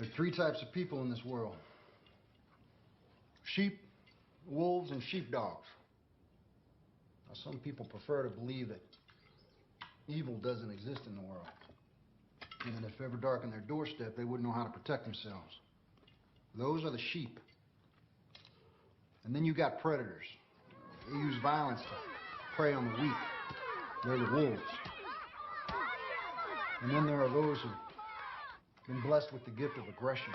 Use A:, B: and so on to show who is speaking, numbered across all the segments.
A: There are three types of people in this world: sheep, wolves, and sheepdogs. Now, some people prefer to believe that evil doesn't exist in the world, and that if ever darkened their doorstep, they wouldn't know how to protect themselves. Those are the sheep. And then you got predators. They use violence to prey on the weak. They're the wolves. And then there are those who've been blessed with the gift of aggression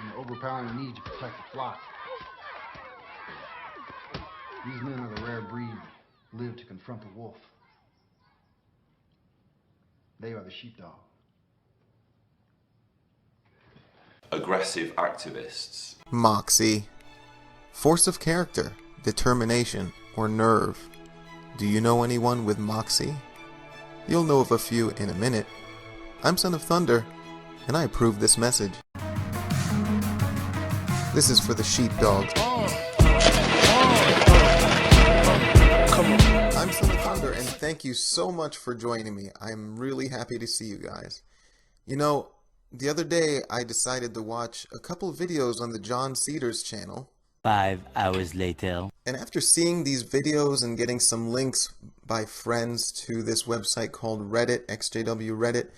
A: and the overpowering need to protect the flock. These men are the rare breed who live to confront the wolf. They are the sheepdog.
B: Aggressive activists.
C: Moxie. Force of character, determination, or nerve. Do you know anyone with moxie? You'll know of a few in a minute. I'm Son of Thunder, and I approve this message. This is for the sheepdogs. I'm Son of Thunder, and thank you so much for joining me. I'm really happy to see you guys. You know, the other day I decided to watch a couple videos on the John Cedars channel.
D: 5 hours later.
C: And after seeing these videos and getting some links by friends to this website called Reddit, XJW Reddit,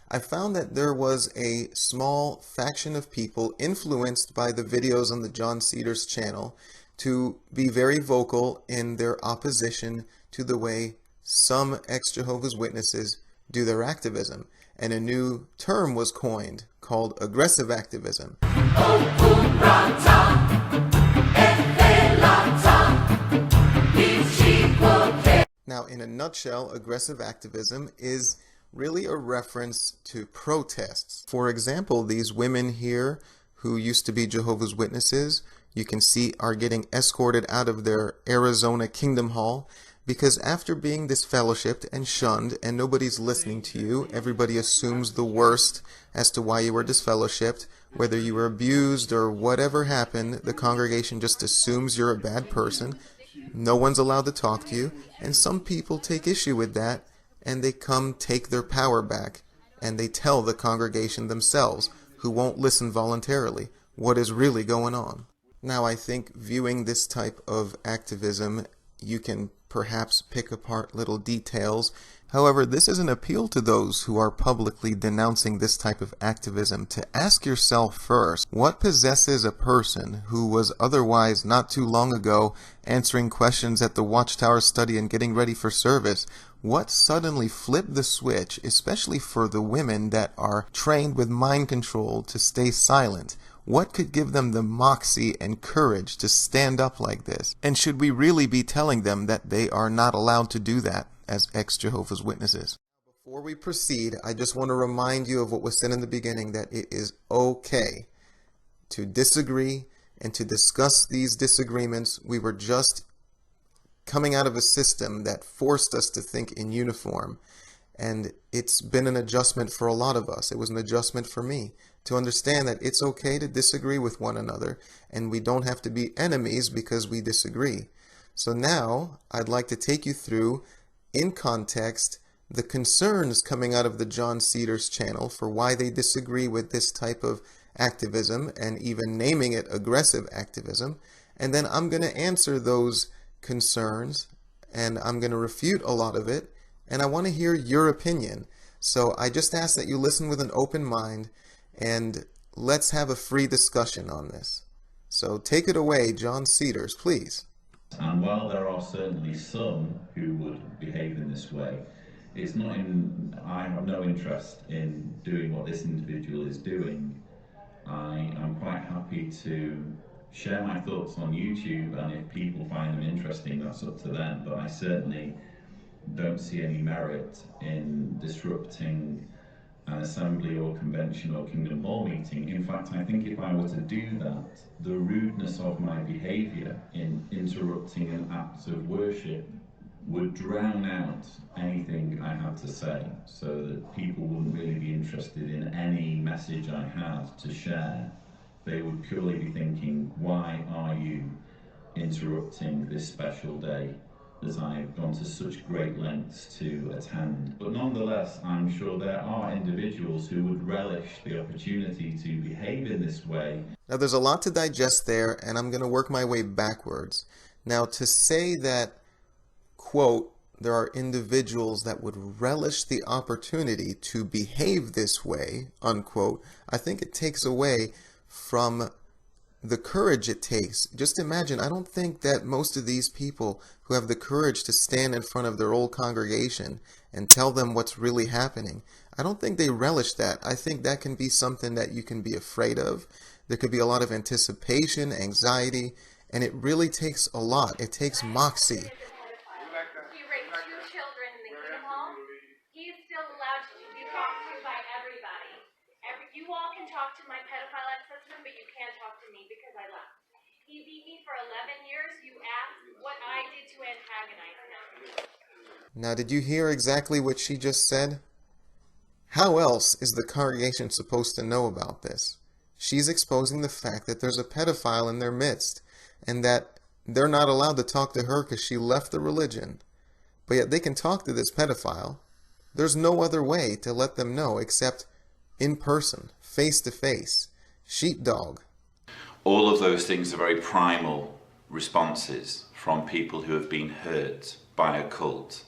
C: I found that there was a small faction of people influenced by the videos on the John Cedars channel to be very vocal in their opposition to the way some ex-Jehovah's Witnesses do their activism. And a new term was coined called aggressive activism. Now, in a nutshell, aggressive activism is really a reference to protests. For example, these women here who used to be Jehovah's Witnesses, you can see are getting escorted out of their Arizona Kingdom Hall because after being disfellowshipped and shunned and nobody's listening to you, everybody assumes the worst as to why you were disfellowshipped. Whether you were abused or whatever happened, the congregation just assumes you're a bad person. No one's allowed to talk to you, and some people take issue with that, and they come take their power back, and they tell the congregation themselves, who won't listen voluntarily, what is really going on. Now, I think viewing this type of activism, you can perhaps pick apart little details. However, this is an appeal to those who are publicly denouncing this type of activism to ask yourself first, what possesses a person who was otherwise not too long ago answering questions at the Watchtower study and getting ready for service? What suddenly flipped the switch, especially for the women that are trained with mind control to stay silent? What could give them the moxie and courage to stand up like this? And should we really be telling them that they are not allowed to do that as ex-Jehovah's Witnesses? Before we proceed, I just want to remind you of what was said in the beginning, that it is okay to disagree and to discuss these disagreements. We were just coming out of a system that forced us to think in uniform, and it's been an adjustment for a lot of us. It was an adjustment for me to understand that it's okay to disagree with one another, and we don't have to be enemies because we disagree. So now I'd like to take you through, in context, the concerns coming out of the John Cedars channel for why they disagree with this type of activism and even naming it aggressive activism. And then I'm going to answer those concerns and I'm going to refute a lot of it. And I want to hear your opinion. So I just ask that you listen with an open mind and let's have a free discussion on this. So take it away, John Cedars, please.
E: And while there are certainly some who would behave in this way, it's not in, I have no interest in doing what this individual is doing. I am quite happy to share my thoughts on YouTube, and if people find them interesting, that's up to them, but I certainly don't see any merit in disrupting an assembly or convention or Kingdom Hall meeting. In fact, I think if I were to do that, the rudeness of my behaviour in interrupting an act of worship would drown out anything I had to say, so that people wouldn't really be interested in any message I had to share. They would purely be thinking, why are you interrupting this special day as I've gone to such great lengths to attend. But nonetheless, I'm sure there are individuals who would relish the opportunity to behave in this way.
C: Now there's a lot to digest there, and I'm going to work my way backwards. Now to say that, quote, there are individuals that would relish the opportunity to behave this way, unquote, I think it takes away from the courage it takes. Just imagine, I don't think that most of these people who have the courage to stand in front of their old congregation and tell them what's really happening, I don't think they relish that. I think that can be something that you can be afraid of. There could be a lot of anticipation, anxiety, and it really takes a lot. It takes moxie.
F: You all can talk to my pedophile ex-husband, but you can't talk to me because I left. He beat me for 11 years. You asked what I did to antagonize him.
C: Now, did you hear exactly what she just said? How else is the congregation supposed to know about this? She's exposing the fact that there's a pedophile in their midst and that they're not allowed to talk to her because she left the religion. But yet they can talk to this pedophile. There's no other way to let them know except in person, face to face. Sheepdog.
B: All of those things are very primal responses from people who have been hurt by a cult.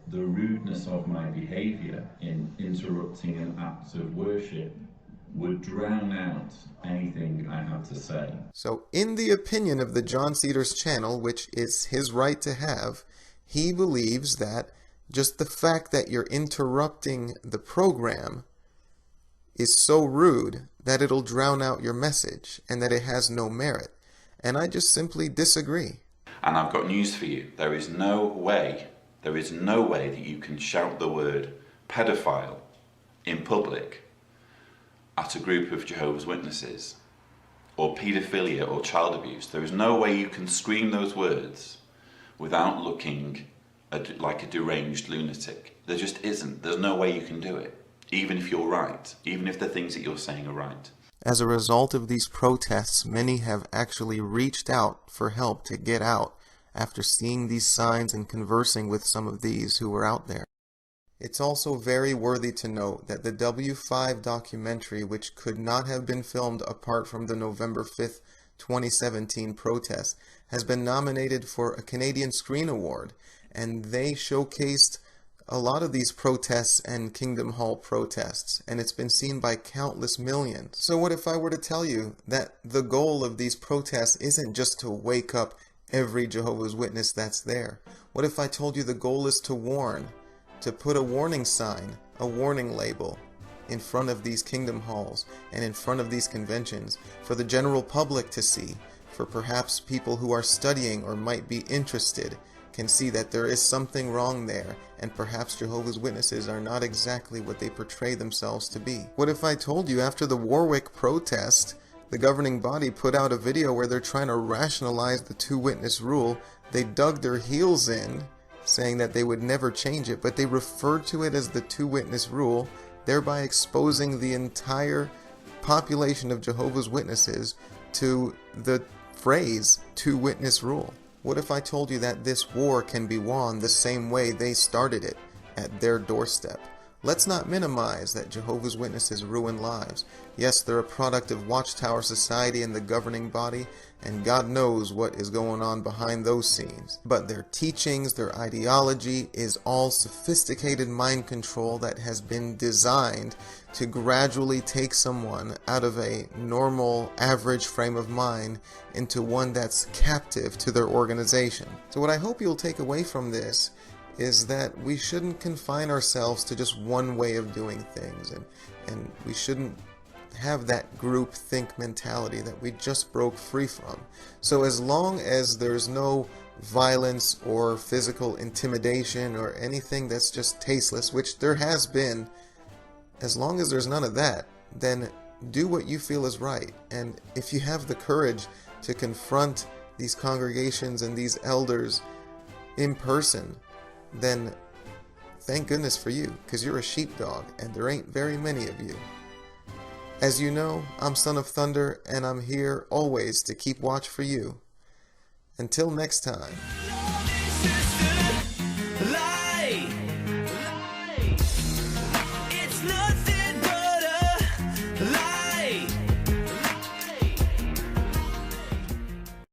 E: The rudeness of my behaviour in interrupting an act of worship would drown out anything I had to say.
C: So in the opinion of the John Cedars channel, which is his right to have, he believes that just the fact that you're interrupting the program is so rude that it'll drown out your message and that it has no merit. And I just simply disagree.
B: And I've got news for you. There is no way that you can shout the word pedophile in public at a group of Jehovah's Witnesses, or paedophilia or child abuse. There is no way you can scream those words without looking like a deranged lunatic. There just isn't. There's no way you can do it. Even if you're right, even if the things that you're saying are right.
C: As a result of these protests, many have actually reached out for help to get out after seeing these signs and conversing with some of these who were out there. It's also very worthy to note that the W5 documentary, which could not have been filmed apart from the November 5th, 2017 protest, has been nominated for a Canadian Screen Award, and they showcased a lot of these protests and Kingdom Hall protests, and it's been seen by countless millions. So what if I were to tell you that the goal of these protests isn't just to wake up every Jehovah's Witness that's there? What if I told you the goal is to warn, to put a warning sign, a warning label in front of these Kingdom Halls and in front of these conventions for the general public to see, for perhaps people who are studying or might be interested can see that there is something wrong there, and perhaps Jehovah's Witnesses are not exactly what they portray themselves to be. What if I told you after the Warwick Protest, the governing body put out a video where they're trying to rationalize the two-witness rule? They dug their heels in, saying that they would never change it, but they referred to it as the two-witness rule, thereby exposing the entire population of Jehovah's Witnesses to the phrase two-witness rule. What if I told you that this war can be won the same way they started it, at their doorstep? Let's not minimize that Jehovah's Witnesses ruin lives. Yes, they're a product of Watchtower Society and the governing body, and God knows what is going on behind those scenes. But their teachings, their ideology is all sophisticated mind control that has been designed to gradually take someone out of a normal, average frame of mind into one that's captive to their organization. So what I hope you'll take away from this is that we shouldn't confine ourselves to just one way of doing things, and we shouldn't have that group think mentality that we just broke free from. So as long as there's no violence or physical intimidation or anything that's just tasteless, which there has been, as long as there's none of that, then do what you feel is right. And if you have the courage to confront these congregations and these elders in person, then thank goodness for you, because you're a sheepdog and there ain't very many of you. As you know, I'm Son of Thunder, and I'm here always to keep watch for you. Until next time.
G: voices